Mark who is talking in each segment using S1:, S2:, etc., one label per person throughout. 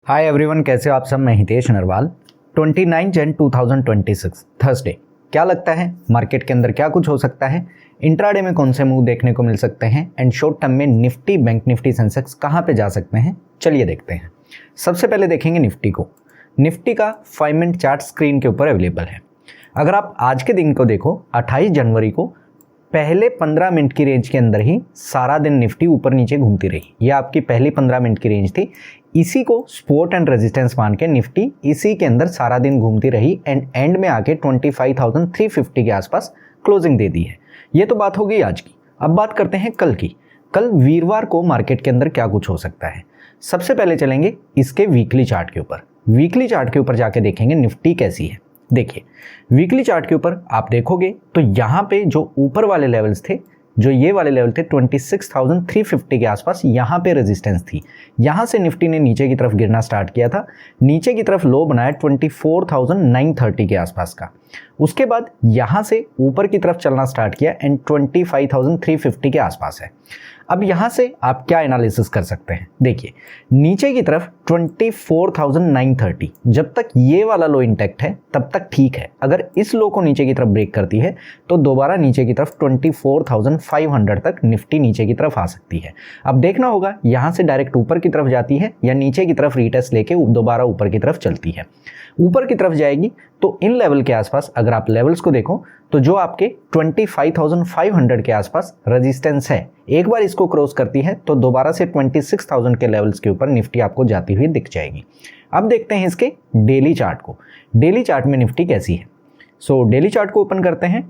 S1: Hi everyone, कैसे हो आप सब। मैं हितेश नरवाल। 29 जन 2026 थर्सडे। क्या लगता है मार्केट के अंदर क्या कुछ हो सकता है, इंट्राडे में कौन से मूव देखने को मिल सकते हैं एंड शॉर्ट टर्म में निफ्टी, बैंक निफ्टी, सेंसेक्स कहाँ पे जा सकते हैं, चलिए देखते हैं। सबसे पहले देखेंगे निफ्टी को। निफ्टी का 5 मिनट चार्ट स्क्रीन के ऊपर अवेलेबल है। अगर आप आज के दिन को देखो, 28 जनवरी को पहले 15 मिनट की रेंज के अंदर ही सारा दिन निफ्टी ऊपर नीचे घूमती रही। यह आपकी पहली 15 मिनट की रेंज थी। इसी को सपोर्ट एंड रेजिस्टेंस मान के निफ्टी इसी के अंदर सारा दिन घूमती रही एंड एंड में आके 25,350 के आसपास क्लोजिंग दे दी है। ये तो बात हो गई आज की। अब बात करते हैं कल की। कल वीरवार को मार्केट के अंदर क्या कुछ हो सकता है। सबसे पहले चलेंगे इसके वीकली चार्ट के ऊपर। वीकली चार्ट के ऊपर जाके देखेंगे निफ्टी कैसी है। देखिए, वीकली चार्ट के ऊपर आप देखोगे तो यहाँ पे जो ऊपर वाले लेवल्स थे, जो ये वाले लेवल थे 26,350 के आसपास, यहाँ पे रेजिस्टेंस थी। यहाँ से निफ्टी ने नीचे की तरफ गिरना स्टार्ट किया था। नीचे की तरफ लो बनाया 24,930 के आसपास का। उसके बाद यहाँ से ऊपर की तरफ चलना स्टार्ट किया एंड 25,350 के आसपास है। अब यहाँ से आप क्या एनालिसिस कर सकते हैं। देखिए, नीचे की तरफ 24,930, जब तक ये वाला लो इंटैक्ट है तब तक ठीक है। अगर इस लो को नीचे की तरफ ब्रेक करती है तो दोबारा नीचे की तरफ 24,500 तक निफ्टी नीचे की तरफ आ सकती है। अब देखना होगा यहाँ से डायरेक्ट ऊपर की तरफ जाती है या नीचे की तरफ रीटेस्ट लेके दोबारा ऊपर की तरफ चलती है। ऊपर की तरफ जाएगी तो इन लेवल के आसपास अगर आप लेवल्स को देखो तो जो आपके 25,500 के आसपास रेजिस्टेंस है, एक बार इसको क्रॉस करती है तो दोबारा से 26,000 के लेवल्स के ऊपर निफ्टी आपको जाती हुई दिख जाएगी। अब देखते हैं इसके डेली चार्ट को। डेली चार्ट में निफ्टी कैसी है। सो डेली चार्ट को ओपन करते हैं।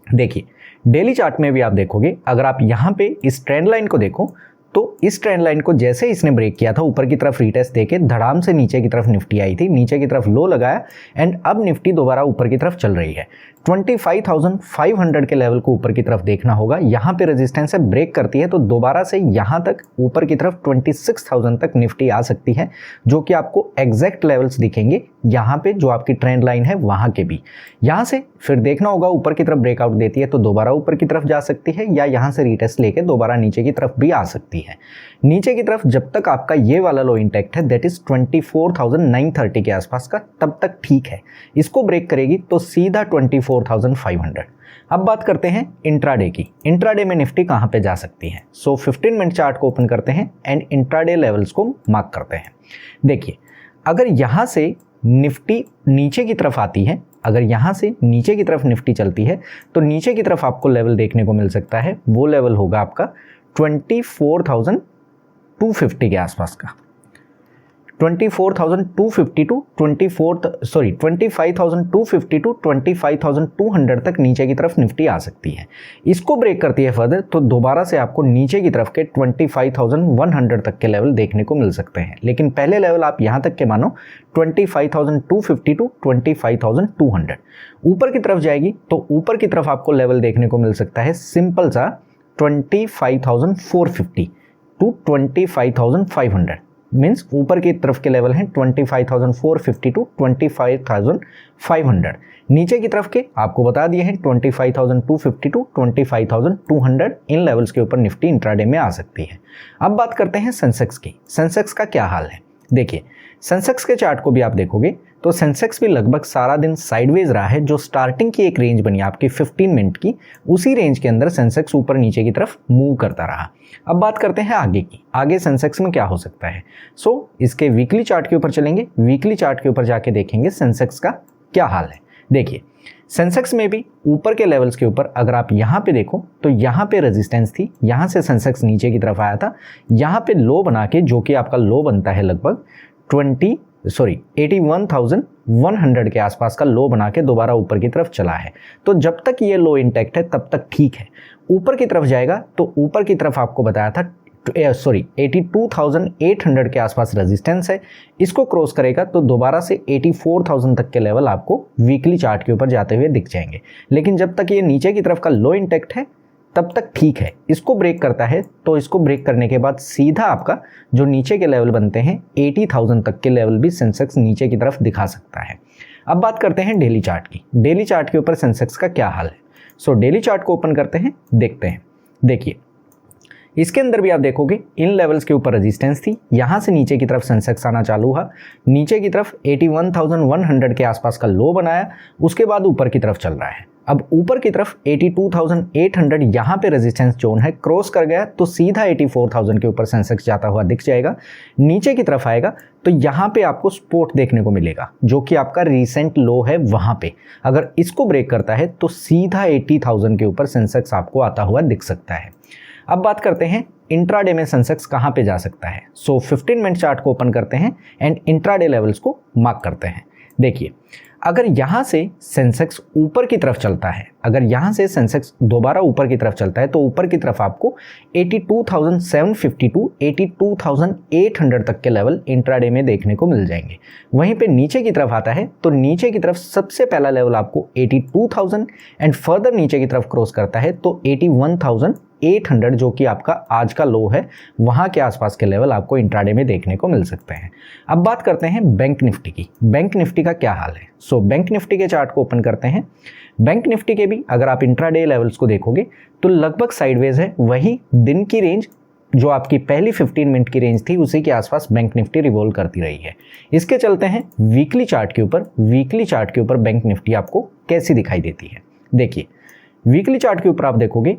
S1: देखिए, डेली चार्ट में भी आप देखोगे, अगर आप यहाँ पे इस ट्रेंड लाइन को देखो तो इस ट्रेंड लाइन को जैसे इसने ब्रेक किया था, ऊपर की तरफ रीटेस्ट देके धड़ाम से नीचे की तरफ निफ्टी आई थी, नीचे की तरफ लो लगाया एंड अब निफ्टी दोबारा ऊपर की तरफ चल रही है। 25,500 के लेवल को ऊपर की तरफ देखना होगा। यहाँ पे रेजिस्टेंस है, ब्रेक करती है तो दोबारा से यहाँ तक ऊपर की तरफ 26,000 तक निफ्टी आ सकती है, जो कि आपको एग्जैक्ट लेवल्स दिखेंगे यहाँ पे जो आपकी ट्रेंड लाइन है वहाँ के भी। यहाँ से फिर देखना होगा ऊपर की तरफ ब्रेकआउट देती है तो दोबारा ऊपर की तरफ जा सकती है या यहाँ से रीटेस्ट लेके दोबारा नीचे की तरफ भी आ सकती है। नीचे की तरफ जब तक आपका ये वाला लो इंटैक्ट है, दैट इज 24,930 के आसपास का, तब तक ठीक है। इसको ब्रेक करेगी तो सीधा 24,500। अब बात करते हैं इंट्राडे की। इंट्राडे में निफ्टी कहाँ पे जा सकती है। सो 15 मिनट चार्ट को ओपन करते हैं एंड इंट्राडे लेवल्स को मार्क करते हैं। देखिए, अगर यहाँ से निफ्टी नीचे की तरफ आती है, अगर यहाँ से नीचे की तरफ निफ्टी चलती है तो नीचे की तरफ आपको लेवल देखने को मिल सकता है। वो लेवल होगा आपका 24,250 के आसपास का। 24,250 टू 25,250 टू 25,200 तक नीचे की तरफ निफ्टी आ सकती है। इसको ब्रेक करती है फर्दर तो दोबारा से आपको नीचे की तरफ के 25,100 तक के लेवल देखने को मिल सकते हैं। लेकिन पहले लेवल आप यहाँ तक के मानो 25,250 टू 25,200। ऊपर की तरफ जाएगी तो ऊपर की तरफ आपको लेवल देखने को मिल सकता है सिंपल सा 25,450 टू 25,500। मीन्स ऊपर की तरफ के लेवल हैं 25,450 टू 25,500। नीचे की तरफ के आपको बता दिए हैं 25,250 टू 25,200। इन लेवल्स के ऊपर निफ्टी इंट्राडे में आ सकती है। अब बात करते हैं सेंसेक्स की। सेंसेक्स का क्या हाल है। देखिए, सेंसेक्स के चार्ट को भी आप देखोगे तो सेंसेक्स भी लगभग सारा दिन साइडवेज रहा है। जो स्टार्टिंग की एक रेंज बनी आपकी 15 मिनट की, उसी रेंज के अंदर सेंसेक्स ऊपर नीचे की तरफ मूव करता रहा। अब बात करते हैं आगे की। आगे सेंसेक्स में क्या हो सकता है। सो इसके वीकली चार्ट के ऊपर चलेंगे। वीकली चार्ट के ऊपर जाके देखेंगे सेंसेक्स का क्या हाल है। देखिए, सेंसेक्स में भी ऊपर के लेवल्स के ऊपर अगर आप यहाँ पे देखो तो यहाँ पे रेजिस्टेंस थी। यहाँ से सेंसेक्स नीचे की तरफ आया था। यहाँ पे लो बना के, जो कि आपका लो बनता है लगभग 81,100 के आसपास का लो बना के दोबारा ऊपर की तरफ चला है। तो जब तक ये लो इंटैक्ट है तब तक ठीक है। ऊपर की तरफ जाएगा तो ऊपर की तरफ आपको बताया था 82,800 के आसपास रेजिस्टेंस है। इसको क्रॉस करेगा तो दोबारा से 84,000 तक के लेवल आपको वीकली चार्ट के ऊपर जाते हुए दिख जाएंगे। लेकिन जब तक ये नीचे की तरफ का लो इंटैक्ट है तब तक ठीक है। इसको ब्रेक करता है तो इसको ब्रेक करने के बाद सीधा आपका जो नीचे के लेवल बनते हैं 80,000 तक के लेवल भी सेंसेक्स नीचे की तरफ दिखा सकता है। अब बात करते हैं डेली चार्ट की। डेली चार्ट के ऊपर सेंसेक्स का क्या हाल है। सो डेली चार्ट को ओपन करते हैं, देखते हैं। देखिए, इसके अंदर भी आप देखोगे इन लेवल्स के ऊपर रेजिस्टेंस थी, यहाँ से नीचे की तरफ सेंसेक्स आना चालू हुआ, नीचे की तरफ 81,100 के आसपास का लो बनाया, उसके बाद ऊपर की तरफ चल रहा है। अब ऊपर की तरफ 82,800 यहाँ पे रेजिस्टेंस जोन है, क्रॉस कर गया तो सीधा 84,000 के ऊपर सेंसेक्स जाता हुआ दिख जाएगा। नीचे की तरफ आएगा तो यहाँ पे आपको सपोर्ट देखने को मिलेगा जो कि आपका रीसेंट लो है वहाँ पे। अगर इसको ब्रेक करता है तो सीधा 80,000 के ऊपर सेंसेक्स आपको आता हुआ दिख सकता है। अब बात करते हैं इंट्राडे में सेंसेक्स कहाँ पे जा सकता है। 15 मिनट चार्ट को ओपन करते हैं एंड इंट्राडे लेवल्स को मार्क करते हैं। देखिए, अगर यहाँ से सेंसेक्स ऊपर की तरफ चलता है, अगर यहाँ से सेंसेक्स दोबारा ऊपर की तरफ चलता है तो ऊपर की तरफ आपको 82,750 टू 82,800 तक के लेवल इंट्राडे में देखने को मिल जाएंगे। वहीं पे नीचे की तरफ आता है तो नीचे की तरफ सबसे पहला लेवल आपको 82,000 एंड फर्दर नीचे की तरफ क्रॉस करता है तो 81,800 जो कि आपका आज का लो है, वहाँ के आसपास के लेवल आपको इंट्राडे में देखने को मिल सकते हैं। अब बात करते हैं बैंक निफ्टी की। बैंक निफ्टी का क्या हाल है? बैंक निफ्टी के चार्ट को ओपन करते हैं। बैंक निफ्टी के भी अगर आप इंट्राडे लेवल्स को देखोगे तो लगभग साइडवेज है, वही दिन की रेंज जो आपकी पहली 15 मिनट की रेंज थी उसी के आसपास बैंक निफ्टी रिवॉल्व करती रही है। इसके चलते हैं वीकली चार्ट के ऊपर। वीकली चार्ट के ऊपर बैंक निफ्टी आपको कैसी दिखाई देती है? देखिए, वीकली चार्ट के ऊपर आप देखोगे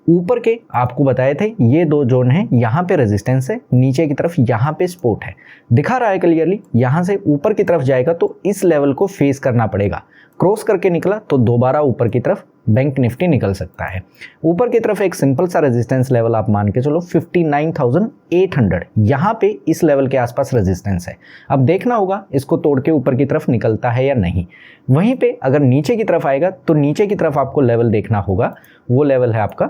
S1: ऊपर के आपको बताए थे ये दो जोन है, यहाँ पे रेजिस्टेंस है, नीचे की तरफ यहाँ पे सपोर्ट है, दिखा रहा है क्लियरली। यहाँ से ऊपर की तरफ जाएगा तो इस लेवल को फेस करना पड़ेगा, क्रॉस करके निकला तो दोबारा ऊपर की तरफ बैंक निफ्टी निकल सकता है। ऊपर की तरफ एक सिंपल सा रेजिस्टेंस लेवल आप मान के चलो 59,800, यहाँ पे इस लेवल के आसपास रेजिस्टेंस है। अब देखना होगा इसको तोड़ के ऊपर की तरफ निकलता है या नहीं। वहीं पे अगर नीचे की तरफ आएगा तो नीचे की तरफ आपको लेवल देखना होगा, वो लेवल है आपका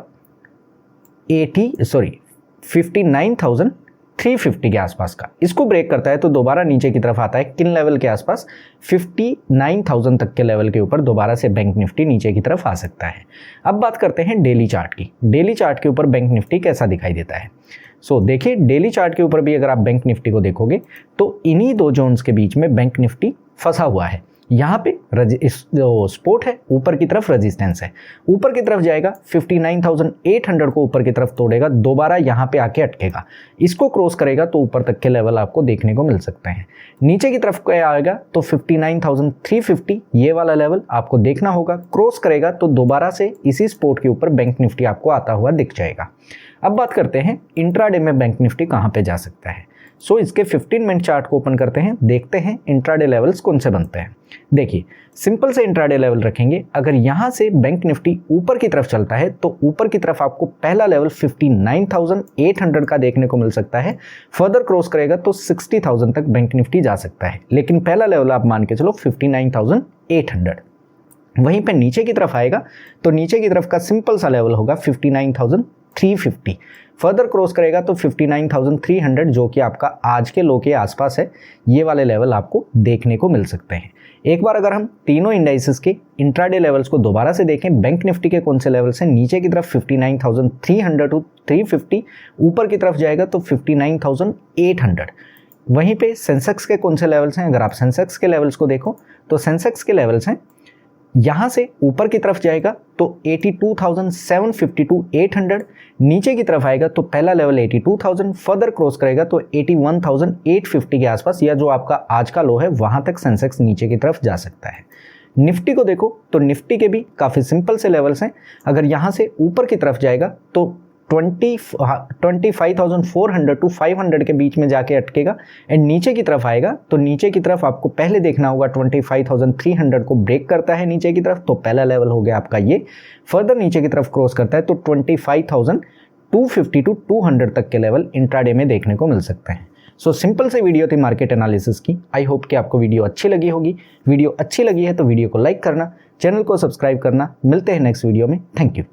S1: 59,350 के आसपास का। इसको ब्रेक करता है तो दोबारा नीचे की तरफ आता है, किन लेवल के आसपास? 59,000 तक के लेवल के ऊपर दोबारा से बैंक निफ्टी नीचे की तरफ आ सकता है। अब बात करते हैं डेली चार्ट की। डेली चार्ट के ऊपर बैंक निफ्टी कैसा दिखाई देता है? देखिए, डेली चार्ट के ऊपर भी अगर आप बैंक निफ्टी को देखोगे तो इन्हीं दो जोन्स के बीच में बैंक निफ्टी फंसा हुआ है। यहाँ पे जो सपोर्ट है, ऊपर की तरफ रेजिस्टेंस है, ऊपर की तरफ जाएगा 59,800 को ऊपर की तरफ तोड़ेगा, दोबारा यहाँ पे आके अटकेगा, इसको क्रॉस करेगा तो ऊपर तक के लेवल आपको देखने को मिल सकते हैं। नीचे की तरफ क्या आएगा तो 59,350 ये वाला लेवल आपको देखना होगा, क्रॉस करेगा तो दोबारा से इसी सपोर्ट के ऊपर बैंक निफ्टी आपको आता हुआ दिख जाएगा। अब बात करते हैं इंट्राडे में बैंक निफ्टी कहाँ पे जा सकता है। इसके 15 मिनट चार्ट को ओपन करते हैं, देखते हैं इंट्राडे लेवल्स कौन से बनते हैं। देखिए, सिंपल से इंट्राडे लेवल रखेंगे। अगर यहाँ से बैंक निफ्टी ऊपर की तरफ चलता है तो ऊपर की तरफ आपको पहला लेवल 59,800 का देखने को मिल सकता है। फर्दर क्रॉस करेगा तो 60,000 तक बैंक निफ्टी जा सकता है, लेकिन पहला लेवल आप मान के चलो 59,800। वहीं पे नीचे की तरफ आएगा तो नीचे की तरफ का सिंपल सा लेवल होगा 59,350। फर्दर क्रॉस करेगा तो 59,300 जो कि आपका आज के लो के आसपास है, ये वाले लेवल आपको देखने को मिल सकते हैं। एक बार अगर हम तीनों इंडाइसेस के इंट्राडे लेवल्स को दोबारा से देखें, बैंक निफ्टी के कौन से लेवल्स हैं? नीचे की तरफ 59,300 टू 350, ऊपर की तरफ जाएगा तो 59,800। वहीं पे सेंसेक्स के कौन से लेवल्स हैं? अगर आप सेंसेक्स के लेवल्स को देखो तो सेंसेक्स के लेवल्स हैं, यहाँ से ऊपर की तरफ जाएगा तो 82,750 टू 800, नीचे की तरफ आएगा तो पहला लेवल 82,000, फर्दर क्रॉस करेगा तो 81,850 के आसपास, या जो आपका आज का लो है वहाँ तक सेंसेक्स नीचे की तरफ जा सकता है। निफ्टी को देखो तो निफ्टी के भी काफ़ी सिंपल से लेवल्स हैं। अगर यहाँ से ऊपर की तरफ जाएगा तो 25,400 टू 500 के बीच में जाके अटकेगा, एंड नीचे की तरफ आएगा तो नीचे की तरफ आपको पहले देखना होगा 25,300 को ब्रेक करता है नीचे की तरफ तो पहला लेवल हो गया आपका ये। फर्दर नीचे की तरफ क्रॉस करता है तो 25,250 टू 200 तक के लेवल इंट्राडे में देखने को मिल सकते हैं। सिंपल से वीडियो थी मार्केट एनालिसिस की। आई होप कि आपको वीडियो अच्छी लगी होगी। वीडियो अच्छी लगी है तो वीडियो को लाइक करना, चैनल को सब्सक्राइब करना। मिलते हैं नेक्स्ट वीडियो में। Thank you.